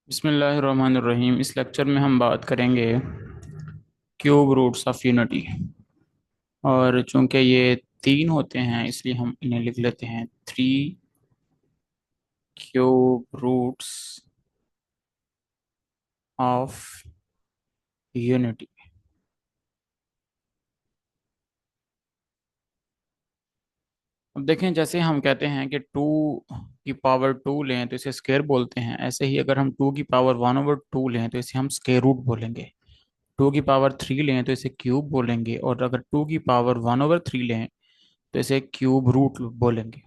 बिस्मिल्लाहिर्रहमानिर्रहीम। इस लेक्चर में हम बात करेंगे क्यूब रूट्स ऑफ यूनिटी। और चूंकि ये तीन होते हैं इसलिए हम इन्हें लिख लेते हैं three cube roots of unity. अब देखें, जैसे हम कहते हैं कि टू की पावर टू लें तो इसे स्क्वायर बोलते हैं, ऐसे ही अगर हम टू की पावर वन ओवर टू लें तो इसे हम स्क्वायर रूट बोलेंगे। टू की पावर थ्री लें तो इसे क्यूब बोलेंगे, और अगर टू की पावर वन ओवर थ्री लें तो इसे क्यूब रूट बोलेंगे।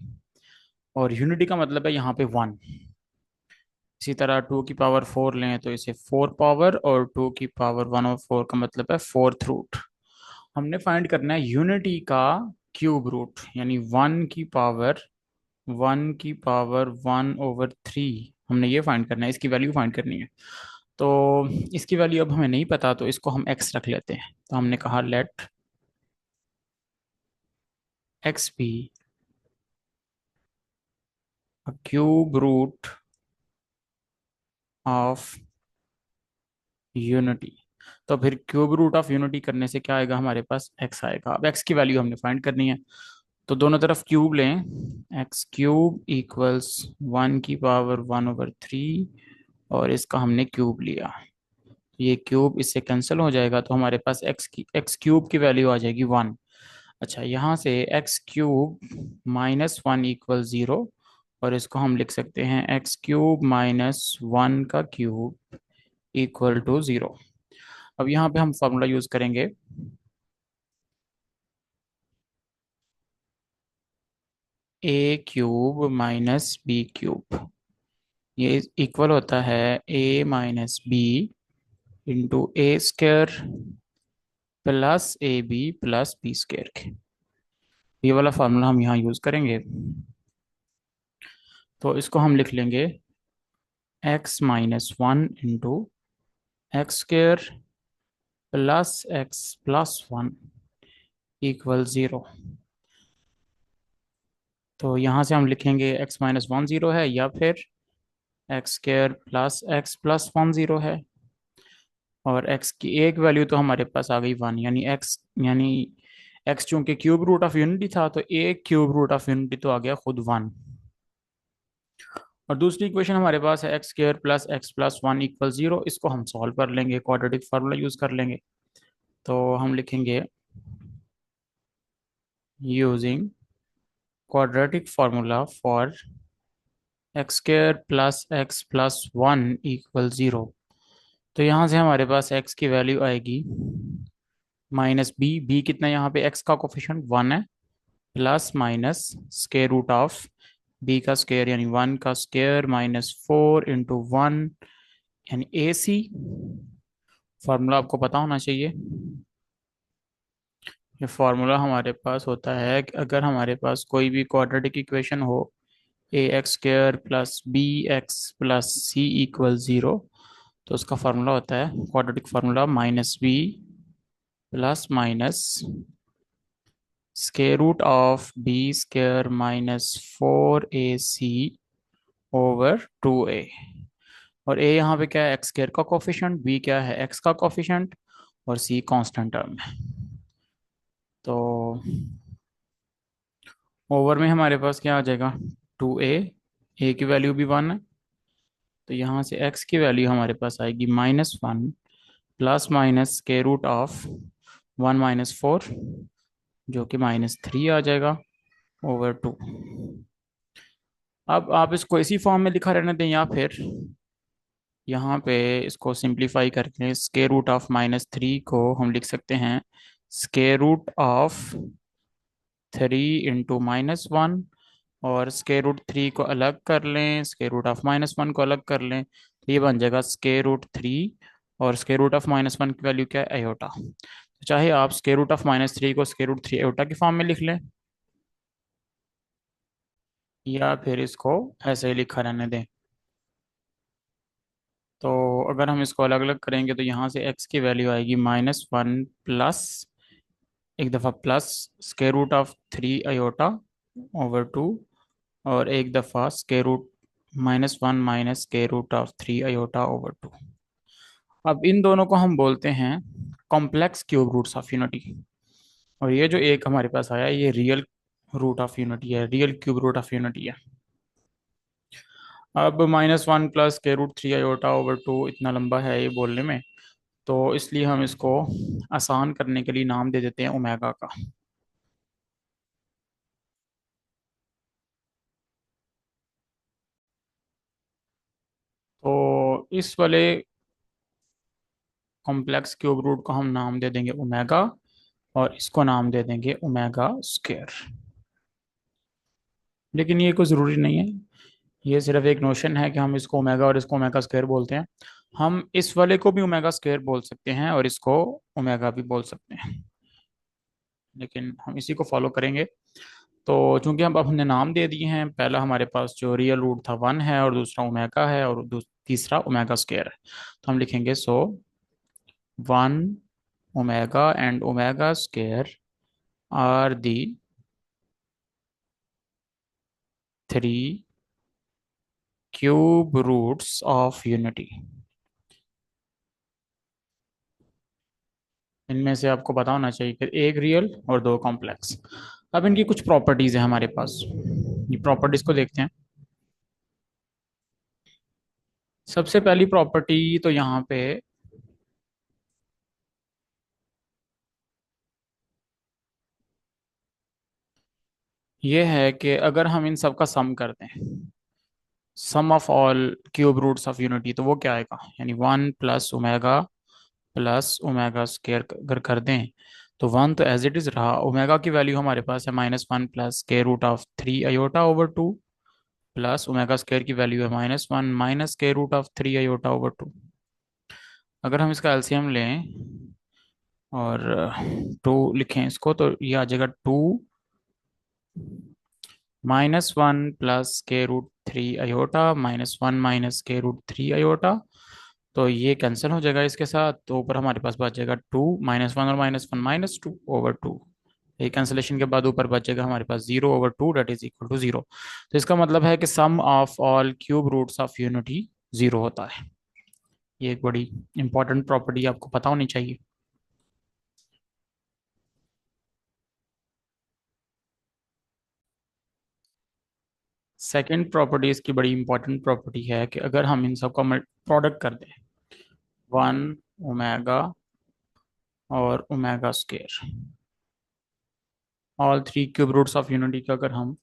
और यूनिटी का मतलब है यहाँ पे वन। इसी तरह टू की पावर फोर लें तो इसे फोर पावर, और टू की पावर वन और फोर का मतलब है फोर्थ रूट। हमने फाइंड करना है यूनिटी का क्यूब रूट, यानी वन की पावर वन ओवर थ्री। हमने ये फाइंड करना है, इसकी वैल्यू फाइंड करनी है। तो इसकी वैल्यू अब हमें नहीं पता, तो इसको हम एक्स रख लेते हैं। तो हमने कहा let x be cube root of unity. तो फिर क्यूब रूट ऑफ यूनिटी करने से क्या आएगा, हमारे पास एक्स आएगा। अब एक्स की वैल्यू हमने फाइंड करनी है, तो दोनों तरफ क्यूब लें। एक्स क्यूब इक्वल्स वन की पावर वन ओवर थ्री, और इसका हमने क्यूब लिया। ये क्यूब इससे कैंसिल हो जाएगा, तो हमारे पास एक्स क्यूब की वैल्यू आ जाएगी वन। अच्छा, यहाँ से x cube minus one equal zero, और इसको हम लिख सकते हैं एक्स क्यूब माइनस वन का क्यूब इक्वल टू ज़ीरो। अब यहाँ पे हम फॉर्मूला यूज करेंगे। A cube minus b cube, ये इक्वल होता है a minus b into a square plus a b plus b square के। ये वाला फार्मूला हम यहाँ यूज करेंगे। तो इसको हम लिख लेंगे x minus one into x square plus X plus one equal zero. तो यहाँ से हम लिखेंगे एक्स माइनस वन ज़ीरो है, या फिर x square plus X plus one zero है। और x की एक वैल्यू तो हमारे पास आ गई वन, यानी x चूंकि क्यूब रूट ऑफ यूनिटी था, तो एक क्यूब रूट ऑफ यूनिटी तो आ गया खुद वन। और दूसरी इक्वेशन हमारे पास है x square plus X plus one equal zero. इसको हम सॉल्व कर लेंगे, क्वाड्रेटिक फार्मूला यूज कर लेंगे। तो हम लिखेंगे using quadratic formula for X square plus X plus one equal zero. तो यहाँ से हमारे पास x की वैल्यू आएगी माइनस बी। बी कितना, यहाँ पे x का कोफिशिएंट वन है, plus minus square root of B का स्क्वायर यानी वन का square minus four into one, यानी ए सी। फार्मूला आपको पता होना चाहिए। ये फार्मूला हमारे पास होता है कि अगर हमारे पास कोई भी क्वाड्रेटिक इक्वेशन हो, a x square plus b x plus c equal zero, तो उसका फार्मूला होता है quadratic formula minus b plus minus square root of b square minus four a c over two a. और a यहाँ पे क्या है, एक्स स्क्वायर का कोफिशिएंट, बी क्या है, एक्स का कोफिशिएंट, और सी कांस्टेंट टर्म है। तो ओवर में हमारे पास क्या आ जाएगा, टू ए की वैल्यू भी वन है, तो यहाँ से एक्स की वैल्यू हमारे पास आएगी minus one plus minus square root of one minus four, जो कि माइनस थ्री आ जाएगा ओवर टू। अब आप इसको इसी फॉर्म में लिखा रहने दें, या फिर यहाँ पे इसको सिंप्लीफाई करके square root of minus three को हम लिख सकते हैं square root of three into minus one, और स्क्वायर रूट थ्री को अलग कर लें, square root of minus one को अलग कर लें, तो ये बन जाएगा स्क्वायर रूट थ्री। और square root of minus one की वैल्यू क्या है, एयोटा। तो चाहे आप square root of minus three को स्क्वायर रूट थ्री एयोटा की फॉर्म में लिख लें, या फिर इसको ऐसे ही लिखा रहने दें। तो अगर हम इसको अलग अलग करेंगे तो यहाँ से x की वैल्यू आएगी माइनस वन प्लस एक दफ़ा plus square root of three iota over two, और एक दफ़ा स्क्वायर रूट -1 माइनस के रूट ऑफ 3 i/2। अब इन दोनों को हम बोलते हैं complex cube roots of unity. और ये जो एक हमारे पास आया ये रियल रूट ऑफ यूनिटी है, real cube root of unity है। अब -1 प्लस के रूट 3 i/2 इतना लंबा है ये बोलने में, तो इसलिए हम इसको आसान करने के लिए नाम दे देते हैं ओमेगा का। तो इस वाले कॉम्प्लेक्स क्यूब रूट को हम नाम दे देंगे ओमेगा, और इसको नाम दे देंगे ओमेगा स्क्वायर। लेकिन ये कोई ज़रूरी नहीं है, ये सिर्फ एक नोशन है कि हम इसको ओमेगा और इसको ओमेगा स्क्वायर बोलते हैं। हम इस वाले को भी ओमेगा स्क्वायर बोल सकते हैं और इसको ओमेगा भी बोल सकते हैं, लेकिन हम इसी को फॉलो करेंगे। तो चूंकि हम अब हमने नाम दे दिए हैं, पहला हमारे पास जो रियल रूट था 1 है, और दूसरा ओमेगा है, और तीसरा ओमेगा स्क्वायर है। तो हम लिखेंगे 1 omega and omega square are the 3 cube roots of unity. इनमें से आपको पता होना चाहिए कि एक रियल और दो कॉम्प्लेक्स। अब इनकी कुछ प्रॉपर्टीज है हमारे पास, ये प्रॉपर्टीज को देखते हैं। सबसे पहली प्रॉपर्टी तो यहाँ पे ये है कि अगर हम इन सब का सम करते हैं, sum of all cube roots of unity, तो वो क्या आएगा, यानी 1 + ओमेगा स्क्वायर अगर कर दें, तो 1 तो एज इट इज रहा। ओमेगा की वैल्यू हमारे पास है -1 + के root of 3 i/2 plus omega square की वैल्यू है -1 माइनस के रूट ऑफ 3 i/2। अगर हम इसका एलसीएम लें और 2 लिखें इसको, तो ये आ जाएगा 2 -1 + के रूट 3 i/, -1 माइनस के रूट 3 i। तो ये कैंसिल हो जाएगा इसके साथ, तो ऊपर हमारे पास बच जाएगा 2 -1 और -1 -2/2। ये कैंसिलेशन के बाद ऊपर बचेगा हमारे पास 0/2 डेट इज इक्वल टू 0। तो इसका मतलब है कि sum of all cube roots of unity 0 होता है। ये एक बड़ी इंपॉर्टेंट प्रॉपर्टी आपको पता होनी चाहिए। सेकंड प्रॉपर्टी इसकी बड़ी इंपॉर्टेंट प्रॉपर्टी है कि अगर हम इन सब का प्रोडक्ट कर दें, 1 ओमेगा और omega square, all 3 cube roots of unity का अगर हम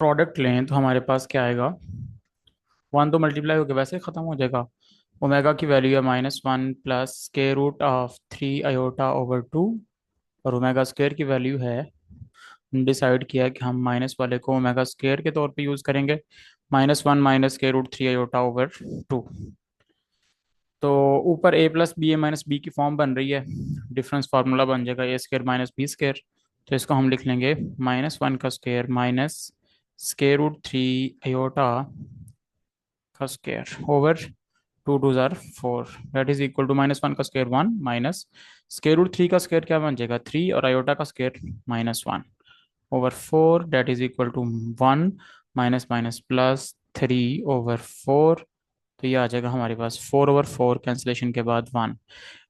प्रोडक्ट लें, तो हमारे पास क्या आएगा, 1 तो मल्टीप्लाई होकर वैसे ही खत्म हो जाएगा। ओमेगा की वैल्यू है -1 + के रूट ऑफ 3 i/2, और ओमेगा स्क्वायर की वैल्यू है, डिसाइड किया कि हम माइनस वाले को ओमेगा स्क्वायर के तौर पे यूज करेंगे, -1 माइनस के रूट 3 i/2। तो ऊपर a + b a - b की फॉर्म बन रही है, डिफरेंस फार्मूला बन जाएगा a² - b²। तो इसको हम लिख लेंगे -1 का square minus square root 3 i का स्क्वायर ओवर 2 2 ज़ार 4, दैट इज इक्वल टू -1 का स्क्वायर 1 माइनस स्क्वायर रूट 3 का स्क्वायर क्या बन जाएगा 3, और आयोटा का square -1 over 4, that is equal to 1 minus minus plus 3/4। तो ये आ जाएगा हमारे पास 4/4 कैंसिलेशन के बाद 1,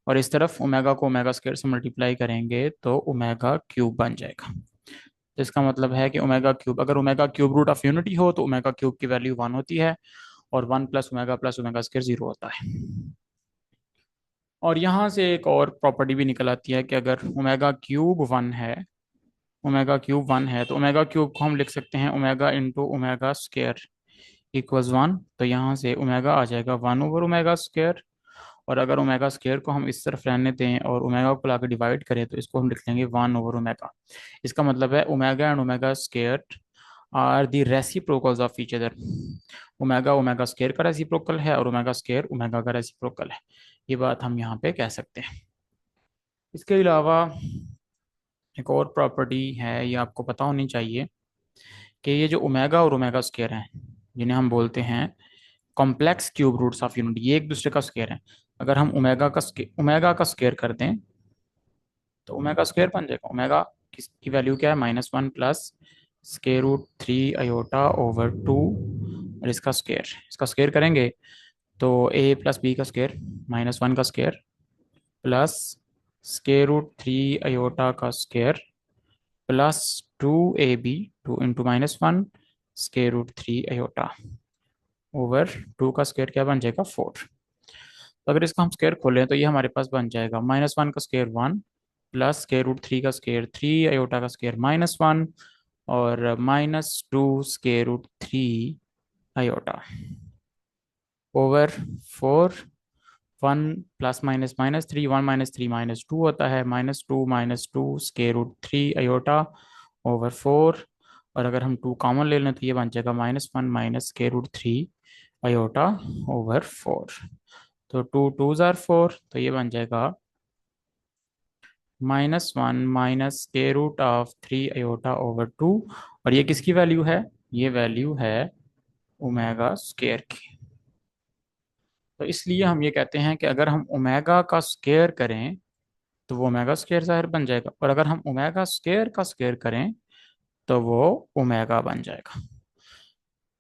और इस तरफ ओमेगा को ओमेगा स्क्वायर से मल्टीप्लाई करेंगे तो ओमेगा क्यूब बन जाएगा। तो इसका मतलब है कि ओमेगा क्यूब, अगर omega cube root of unity हो तो ओमेगा क्यूब की वैल्यू 1 होती है, और 1 + ओमेगा स्क्वायर 0 होता है। और यहाँ से एक और प्रॉपर्टी भी निकल आती है कि अगर ओमेगा क्यूब 1 है तो ओमेगा क्यूब को हम लिख सकते हैं omega into omega square equals 1। तो यहाँ से ओमेगा आ जाएगा 1/ओमेगा स्क्वायर, और अगर ओमेगा स्क्वायर को हम इस तरफ रहने दें और ओमेगा को लाकर डिवाइड करें, तो इसको हम लिख लेंगे 1/ओमेगा। इसका मतलब है omega and omega square are the reciprocals of each other. Omega omega square का रेसिप्रोकल है, और ओमेगा स्क्वायर ओमेगा का रेसिप्रोकल है। ये बात हम यहाँ पे कह सकते हैं। इसके अलावा एक और प्रॉपर्टी है, ये आपको पता होनी चाहिए, कि ये जो ओमेगा और ओमेगा स्क्वायर हैं, जिन्हें हम बोलते हैं complex cube roots of unity, ये एक दूसरे का स्क्वायर है। अगर हम ओमेगा का स्क्वायर कर दें, तो ओमेगा स्क्वायर बन जाएगा। ओमेगा की वैल्यू क्या है, -1 + स्क्वायर रूट 3 i/2 और इसका स्क्वायर करेंगे तो ए प्लस बी का स्क्वायर माइनस वन का square plus square root three iota का square plus two a b, two into minus one square root three iota over two का square क्या बन जाएगा 4। तो अगर इसका हम स्क्वायर खोलें तो ये हमारे पास बन जाएगा माइनस वन का square one plus square root three का स्क्वायर थ्री अयोटा का स्क्वायर माइनस वन और minus two square root three iota over 4। One plus minus minus three, one minus three minus two होता है, minus two square root three iota over 4। और अगर हम two common ले लें तो ये बन जाएगा minus one minus square root three iota over 4। तो टू टू ज़ार 4, तो ये बन जाएगा minus one minus square root of three iota over two. और ये किसकी वैल्यू है? ये वैल्यू है ओमेगा स्क्वायर की। तो इसलिए हम ये कहते हैं कि अगर हम ओमेगा का स्क्वायर करें तो वो ओमेगा स्क्वायर ज़ाहिर बन जाएगा, और अगर हम ओमेगा स्क्वायर का स्क्वायर करें तो वो ओमेगा बन जाएगा।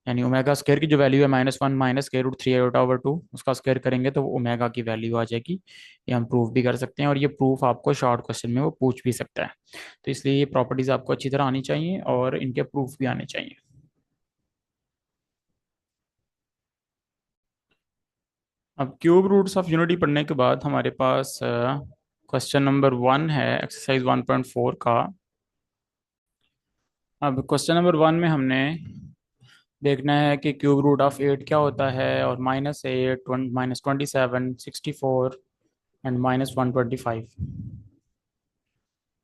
यानी ओमेगा स्क्वायर की जो वैल्यू है minus one minus square root three iota over two, उसका स्क्वायर करेंगे तो वो ओमेगा की वैल्यू आ जाएगी। ये हम प्रूफ भी कर सकते हैं, और ये प्रूफ आपको शॉर्ट क्वेश्चन में वो पूछ भी सकता है। तो इसलिए ये प्रॉपर्टीज आपको अच्छी तरह आनी चाहिए और इनके प्रूफ भी आने चाहिए। अब क्यूब रूट्स ऑफ यूनिटी पढ़ने के बाद हमारे पास क्वेश्चन नंबर वन है एक्सरसाइज 1.4 का। अब क्वेश्चन नंबर वन में हमने देखना है कि क्यूब रूट ऑफ एट क्या होता है, और minus eight, minus 27, 64 and minus 125।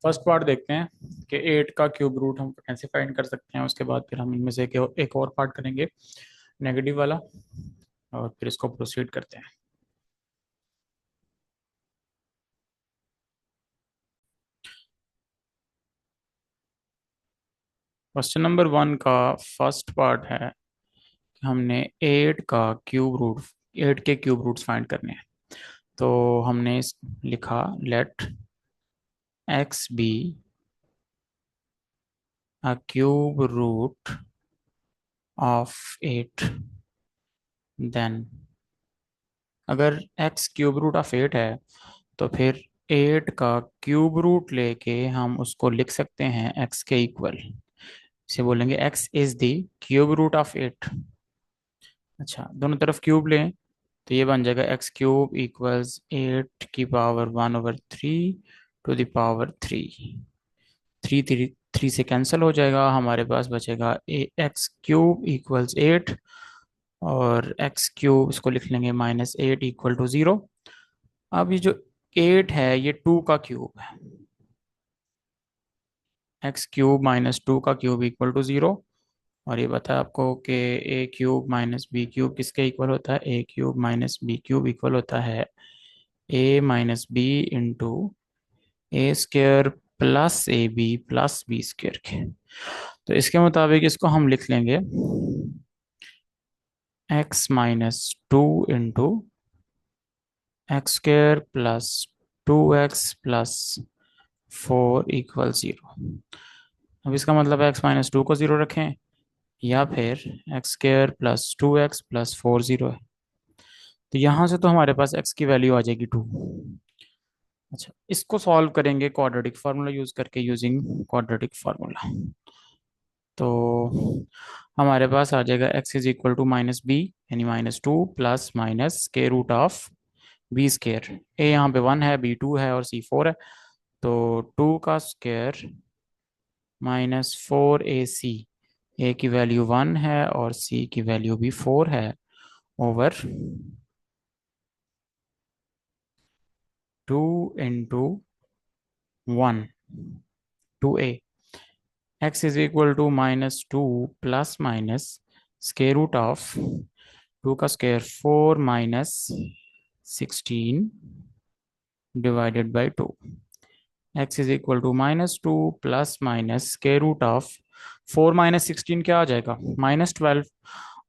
First part देखते हैं कि एट का क्यूब रूट हम कैसे फाइंड कर सकते हैं, उसके बाद फिर हम इनमें से एक और पार्ट करेंगे नेगेटिव वाला, और फिर इसको प्रोसीड करते हैं। क्वेश्चन नंबर वन का फर्स्ट पार्ट है कि हमने एट के क्यूब रूट्स फाइंड करने हैं। तो हमने लिखा let x be a cube root of eight, then अगर x cube root of eight है तो फिर एट का क्यूब रूट लेके हम उसको लिख सकते हैं x के इक्वल। इसे बोलेंगे x is the cube root of eight. अच्छा, दोनों तरफ क्यूब लें तो ये बन जाएगा एक्स क्यूब इक्वल्स एट की power one over three to the power three. Three three three से कैंसिल हो जाएगा, हमारे पास बचेगा एक्स क्यूब इक्वल्स एट, और एक्स क्यूब इसको लिख लेंगे minus eight equal to zero. अब ये जो एट है ये टू का क्यूब है, एक्स क्यूब माइनस टू का क्यूब इक्वल टू ज़ीरो। और ये बता आपको कि a cube minus b cube किसके इक्वल होता है? A cube minus b cube equal होता है a minus b into a square plus a b square के। तो इसके मुताबिक इसको हम लिख लेंगे x minus two into x square plus two x plus four equal zero. अब इसका मतलब एक्स माइनस टू को ज़ीरो रखें, या फिर x square plus two x plus four zero है। तो यहाँ से तो हमारे पास एक्स की वैल्यू आ जाएगी टू। अच्छा, इसको सॉल्व करेंगे क्वाड्रेटिक फार्मूला यूज करके, यूजिंग क्वाड्रेटिक फार्मूला। तो हमारे पास आ जाएगा x is equal to minus b, यानी minus two plus minus square root of b square. A यहाँ पे वन है, बी टू है और सी फोर है, तो टू का स्क्वायर माइनस फोर ए सी। ए की वैल्यू वन है और सी की वैल्यू भी फोर है, over two into one two a. X is equal to minus two plus minus square root of two का square four minus 16 divided by two. X is equal to minus two plus minus square root of four minus 16 क्या आ जाएगा? Minus 12।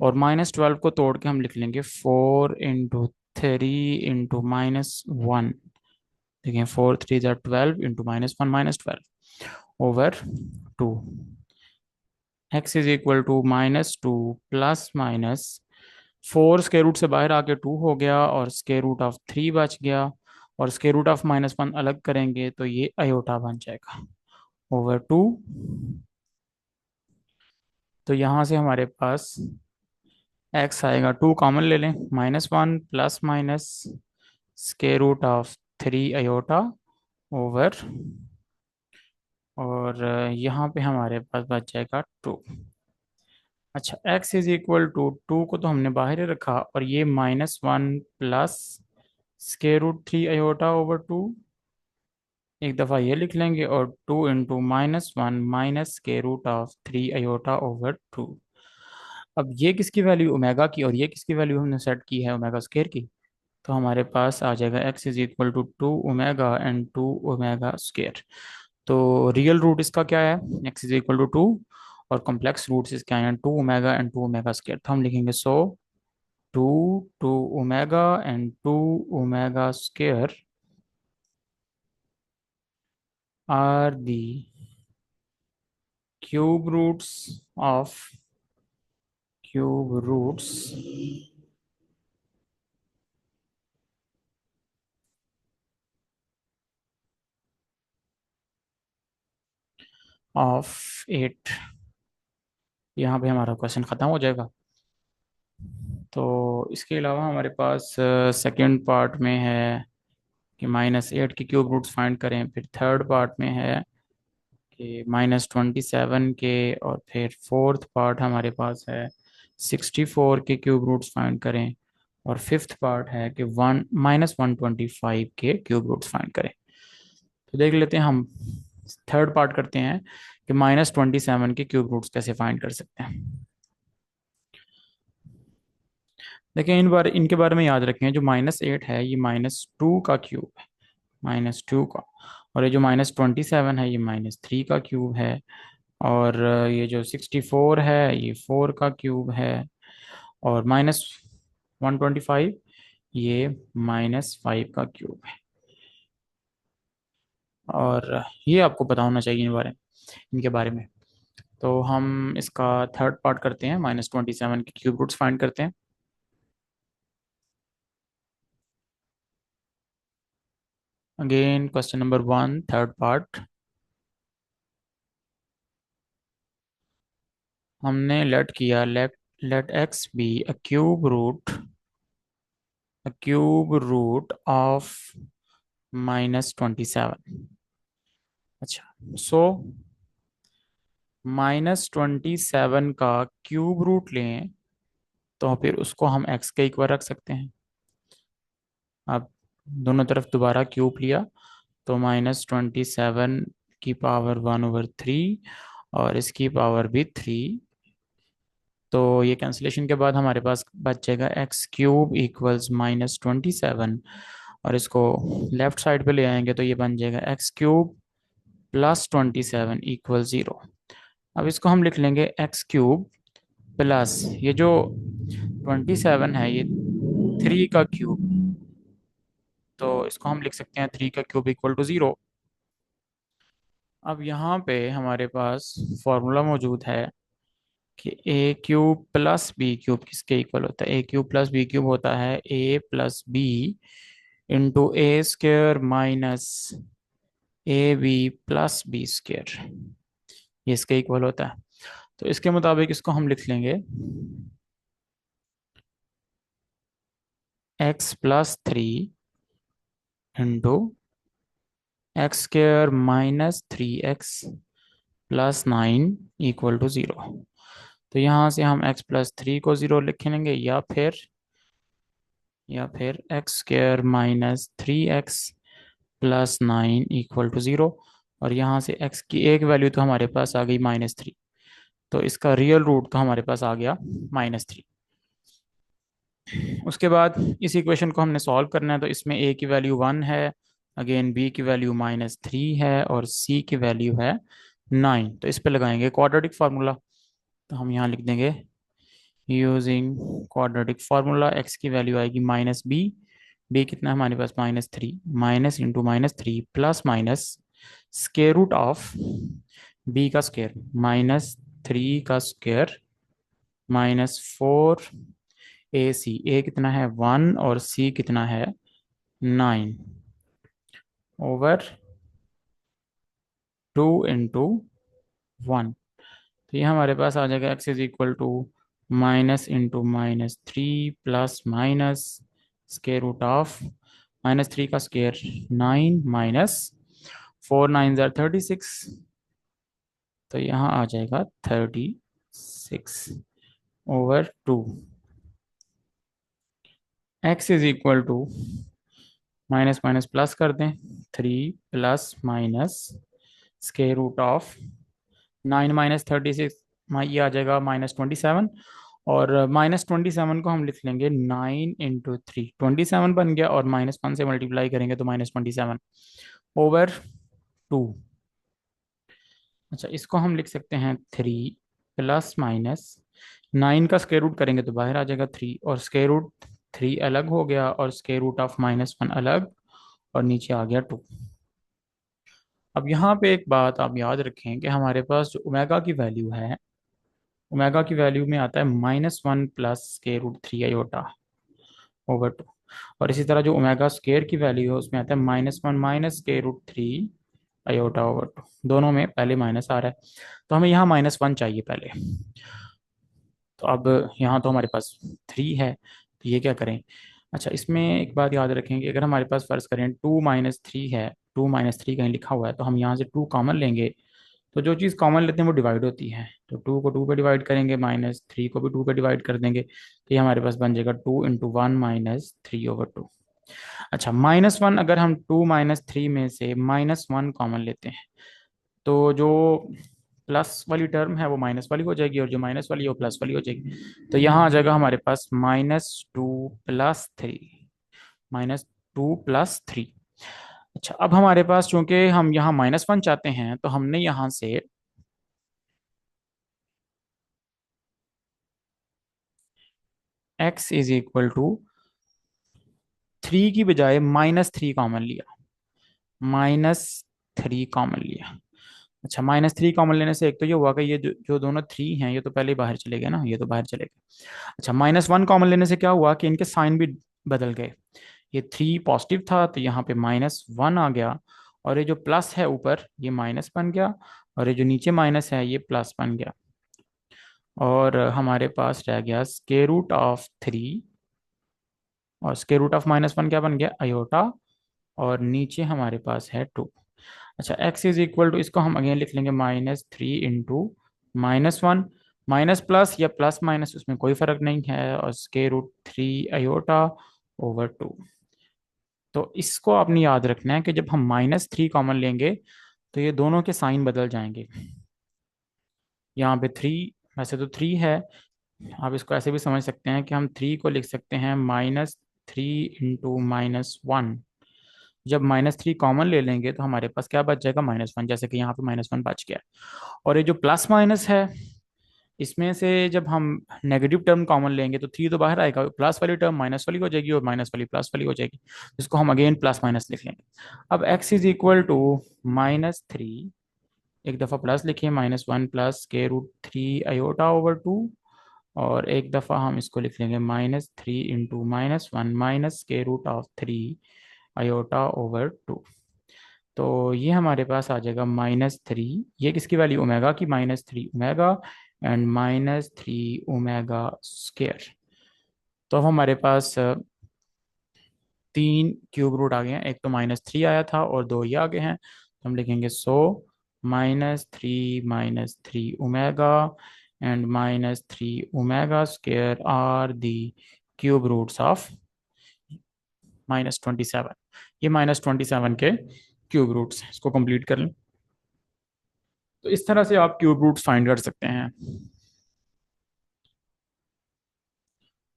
और minus 12 को तोड़ के हम लिख लेंगे four into three into minus one. देखिए फोर थ्री ज़ा 12 into minus one minus 12 over two. X is equal to -2 plus minus 4 square root से बाहर आके 2 हो गया और स्क्वायर रूट ऑफ 3 बच गया, और स्क्वायर रूट ऑफ -1 अलग करेंगे तो ये आयोटा बन जाएगा ओवर 2। तो यहाँ से हमारे पास एक्स आएगा, 2 कॉमन ले लें, -1 plus minus square root of 3 iota over, और यहाँ पे हमारे पास बच जाएगा 2। अच्छा, x इज इक्वल टू 2 को तो हमने बाहर ही रखा, और ये -1 plus square root 3 iota over 2, एक दफ़ा ये लिख लेंगे, और 2 into -1 minus square root of 3 iota over 2। अब ये किसकी वैल्यू ओमेगा की, और ये किसकी वैल्यू हमने सेट की है ओमेगा स्क्वायर की, तो हमारे पास आ जाएगा x is equal to 2 omega and 2 omega square. तो रियल रूट इसका क्या है, x इज इक्वल टू 2, और कॉम्प्लेक्स रूट्स इसके आए हैं 2 ओमेगा एंड 2 ओमेगा स्क्वायर, तो हम लिखेंगे so 2 2 omega and 2 omega square are the cube roots of cube roots of 8। यहाँ पे हमारा क्वेश्चन खत्म हो जाएगा। तो इसके अलावा हमारे पास सेकंड पार्ट में है कि -8 के क्यूब रूट्स फाइंड करें, फिर थर्ड पार्ट में है कि -27 के, और फिर फोर्थ पार्ट हमारे पास है 64 के क्यूब रूट्स फाइंड करें, और फिफ्थ पार्ट है कि -125 के क्यूब रूट्स फाइंड करें। तो देख लेते हैं हम, थर्ड पार्ट करते हैं कि -27 के क्यूब रूट्स कैसे फाइंड कर सकते हैं। देखिए, इनके बारे में याद रखें, जो -8 है ये -2 का क्यूब है, -2 का, और ये जो -27 है ये -3 का क्यूब है, और ये जो 64 है ये 4 का क्यूब है, और -125 ये -5 का क्यूब है। और ये आपको पता होना चाहिए इनके बारे में। तो हम इसका थर्ड पार्ट करते हैं, -27 के क्यूब रूट्स फाइंड करते हैं। Again question number 1 third part. हमने let x be a cube root of -27। अच्छा, सो -27 का क्यूब रूट लें तो फिर उसको हम एक्स के इक्वल रख सकते हैं। अब दोनों तरफ दोबारा क्यूब लिया, तो -27 की पावर 1/3, और इसकी पावर भी 3। तो ये कैंसिलेशन के बाद हमारे पास बच जाएगा x³ इक्वल्स -27, और इसको लेफ्ट साइड पे ले आएंगे तो ये बन जाएगा x³ प्लस 27 इक्वल 0। अब इसको हम लिख लेंगे x³ प्लस ये जो 27 है ये 3 का क्यूब, तो इसको हम लिख सकते हैं 3 का क्यूब इक्वल टू 0। अब यहाँ पे हमारे पास फॉर्मूला मौजूद है कि a³ प्लस b³ किसके इक्वल होता है, a³ प्लस b³ होता है a+b × a²-ab+b², ये इसके इक्वल होता है। तो इसके मुताबिक इसको हम लिख लेंगे x+3 × x²-3x+9 = 0। तो यहाँ से हम x+3 को 0 लिख लेंगे, या फिर x²-3x+9 = 0। और यहाँ से x की एक वैल्यू तो हमारे पास आ गई -3, तो इसका रियल रूट तो हमारे पास आ गया -3। उसके बाद इस इक्वेशन को हमने सॉल्व करना है, तो इसमें a की वैल्यू 1 है, अगेन b की वैल्यू -3 है, और c की वैल्यू है 9। तो इस पे लगाएंगे क्वाड्रेटिक फार्मूला, तो हम यहाँ लिख देंगे यूजिंग क्वाड्रेटिक फार्मूला, x की वैल्यू आएगी -b, b कितना है हमारे पास -3, minus into -3 plus minus square root of b का स्क्वायर 3 का स्क्वायर -4 AC। ए कितना है 1 और सी कितना है 9 ओवर 2 × 1। तो ये हमारे पास आ जाएगा x is equal to -×-3 plus minus square root of -3 का स्क्वायर 9 माइनस 4 9 = 36। तो यहाँ आ जाएगा 36/2। x is equal to minus minus plus कर दें 3 plus minus square root of 9 - 36, ये आ जाएगा -27। और -27 को हम लिख लेंगे 9 × 3। 27 बन गया और -1 से मल्टीप्लाई करेंगे तो -27 ओवर 2। अच्छा, इसको हम लिख सकते हैं 3 प्लस माइनस 9 का स्क्वायर रूट करेंगे तो बाहर आ जाएगा 3, और स्क्वायर रूट 3 अलग हो गया और स्क्वायर रूट ऑफ -1 अलग, और नीचे आ गया 2। अब यहाँ पे एक बात आप याद रखें कि हमारे पास जो ओमेगा की वैल्यू है, ओमेगा की वैल्यू में आता है -1 प्लस स्क्वायर रूट 3 ओवर 2। और इसी तरह जो ओमेगा स्क्वायर की वैल्यू है उसमें आता है -1 माइनस स्क्वायर रूट 3 ओवर 2। दोनों में पहले माइनस आ रहा है, तो हमें यहाँ -1 चाहिए पहले। तो अब यहाँ तो हमारे पास 3 है, तो ये क्या करें। अच्छा, इसमें एक बात याद रखेंगे, अगर हमारे पास फर्ज करें 2 - 3 है, 2 - 3 कहीं लिखा हुआ है, तो हम यहाँ से 2 कॉमन लेंगे। तो जो चीज़ कॉमन लेते हैं वो डिवाइड होती है, तो 2 को 2 पे डिवाइड करेंगे, -3 को भी 2 पे डिवाइड कर देंगे, तो ये हमारे पास बन जाएगा 2 × 1 -3/2। अच्छा, -1 अगर हम 2 - 3 में से -1 कॉमन लेते हैं, तो जो प्लस वाली टर्म है वो माइनस वाली हो जाएगी, और जो माइनस वाली है वो प्लस वाली हो जाएगी। तो यहाँ आ जाएगा हमारे पास -2 + 3, -2 + 3। अच्छा, अब हमारे पास चूंकि हम यहाँ -1 चाहते हैं, तो हमने यहाँ से x इज इक्वल टू 3 की बजाय -3 कॉमन लिया, -3 कॉमन लिया। अच्छा, -3 कॉमन लेने से एक तो ये हुआ कि ये जो दोनों 3 हैं ये तो पहले ही बाहर चले गए ना, ये तो बाहर चले गए। अच्छा, -1 कॉमन लेने से क्या हुआ कि इनके साइन भी बदल गए। ये 3 पॉजिटिव था तो यहाँ पे -1 आ गया, और ये जो प्लस है ऊपर ये माइनस बन गया, और ये जो नीचे माइनस है ये प्लस बन गया। और हमारे पास रह गया स्क्वायर रूट ऑफ 3, और स्क्वायर रूट ऑफ -1 क्या बन गया आयोटा, और नीचे हमारे पास है 2। अच्छा, x इज इक्वल टू, इसको हम अगेन लिख लेंगे -3 × -1, माइनस प्लस या प्लस माइनस उसमें कोई फर्क नहीं है, और स्क्वायर रूट 3 ओवर 2। तो इसको आपने याद रखना है कि जब हम -3 कॉमन लेंगे तो ये दोनों के साइन बदल जाएंगे। यहाँ पे 3, वैसे तो 3 है, आप इसको ऐसे भी समझ सकते हैं कि हम 3 को लिख सकते हैं -3 × -1। जब -3 कॉमन ले लेंगे तो हमारे पास क्या बच जाएगा -1, जैसे कि यहाँ पे -1 बच गया। और ये जो प्लस माइनस है, इसमें से जब हम नेगेटिव टर्म कॉमन लेंगे तो 3 तो बाहर आएगा, प्लस वाली टर्म माइनस वाली हो जाएगी और माइनस वाली प्लस वाली हो जाएगी, इसको हम अगेन प्लस माइनस लिख लेंगे। अब x इज इक्वल टू -3, एक दफ़ा प्लस लिखिए, -1 प्लस स्क्वायर रूट 3 ओवर 2, और एक दफ़ा हम इसको लिख लेंगे -3 × -1 minus square root of 3 over 2। तो ये हमारे पास आ जाएगा -3, ये किसकी वैल्यू ओमेगा की, -3 ओमेगा एंड -3 ओमेगा स्क्वायर। तो अब हमारे पास 3 क्यूब रूट आ गए हैं, एक तो -3 आया था और 2 ये आ गए हैं, तो हम लिखेंगे -3 omega and -3 omega square are the cube roots of -27। ये -27 के क्यूब रूट्स हैं, इसको कंप्लीट कर लें। तो इस तरह से आप क्यूब रूट्स फाइंड कर सकते हैं।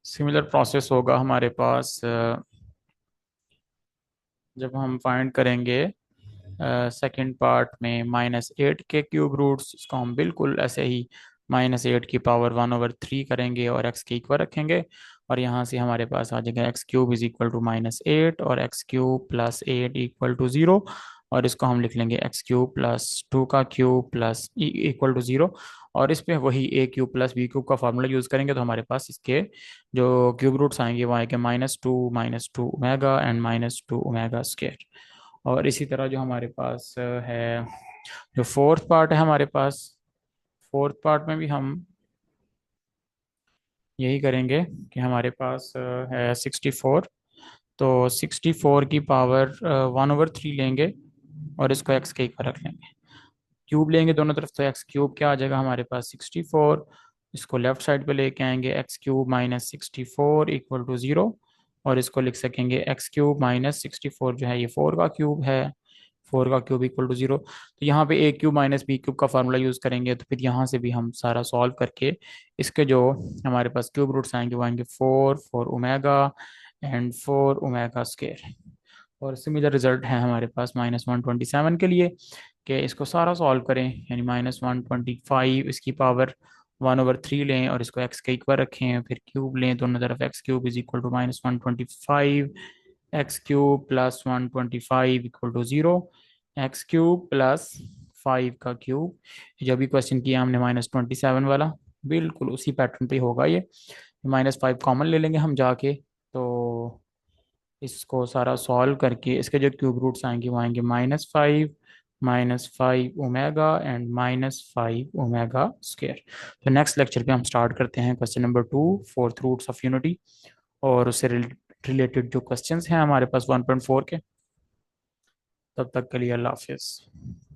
सिमिलर प्रोसेस होगा हमारे पास जब हम फाइंड करेंगे सेकंड पार्ट में -8 के क्यूब रूट्स, इसको हम बिल्कुल ऐसे ही -8 की पावर 1/3 करेंगे और x के इक्वल रखेंगे, और यहाँ से हमारे पास आ जाएगा x³ इज इक्वल टू -8 और x³ + 8 = 0। और इसको हम लिख लेंगे एक्स क्यूब प्लस 2 का क्यूब प्लस इक्वल टू 0। और इस पे वही ए क्यूब प्लस बी क्यूब का फार्मूला यूज़ करेंगे, तो हमारे पास इसके जो क्यूब रूट्स आएंगे वो आएंगे -2 ओमेगा एंड -2 ओमेगा स्क्वायर। और इसी तरह जो हमारे पास है, जो फोर्थ पार्ट है हमारे पास, फोर्थ पार्ट में भी हम यही करेंगे कि हमारे पास है 64। तो 64 की पावर 1/3 लेंगे और इसको एक्स के इक्वल रख लेंगे। क्यूब लेंगे दोनों तरफ, तो एक्स क्यूब क्या आ जाएगा हमारे पास 64। इसको लेफ्ट साइड पे लेके आएंगे, एक्स क्यूब -64 इक्वल टू 0। और इसको लिख सकेंगे एक्स क्यूब -64 जो है ये 4 का क्यूब है, 4 का क्यूब इक्वल टू 0। तो यहाँ पे ए क्यूब माइनस बी क्यूब का फार्मूला यूज़ करेंगे, तो फिर यहाँ से भी हम सारा सॉल्व करके इसके जो हमारे पास क्यूब रूट्स आएंगे वो आएंगे 4 ओमेगा एंड 4 ओमेगा स्क्वायर। और सिमिलर रिजल्ट है हमारे पास -127 के लिए, कि इसको सारा सॉल्व करें, यानी -125 इसकी पावर 1/3 लें और इसको एक्स के इक्वल रखें, फिर क्यूब लें दोनों तरफ, x cube is equal to -125, x cube plus 125 equal to 0, x cube plus 5 का क्यूब। जब भी क्वेश्चन किया हमने -27 वाला, बिल्कुल उसी पैटर्न पे होगा ये। -5 कॉमन ले लेंगे हम जाके, तो इसको सारा सॉल्व करके इसके जो क्यूब रूट्स आएंगे वो आएंगे -5 ओमेगा एंड -5 ओमेगा स्क्वायर। तो नेक्स्ट लेक्चर पे हम स्टार्ट करते हैं question number 2, fourth roots of unity, और उससे रिलेटेड जो क्वेश्चंस हैं हमारे पास 1.4 के। तब तक के लिए अल्लाह हाफिज़।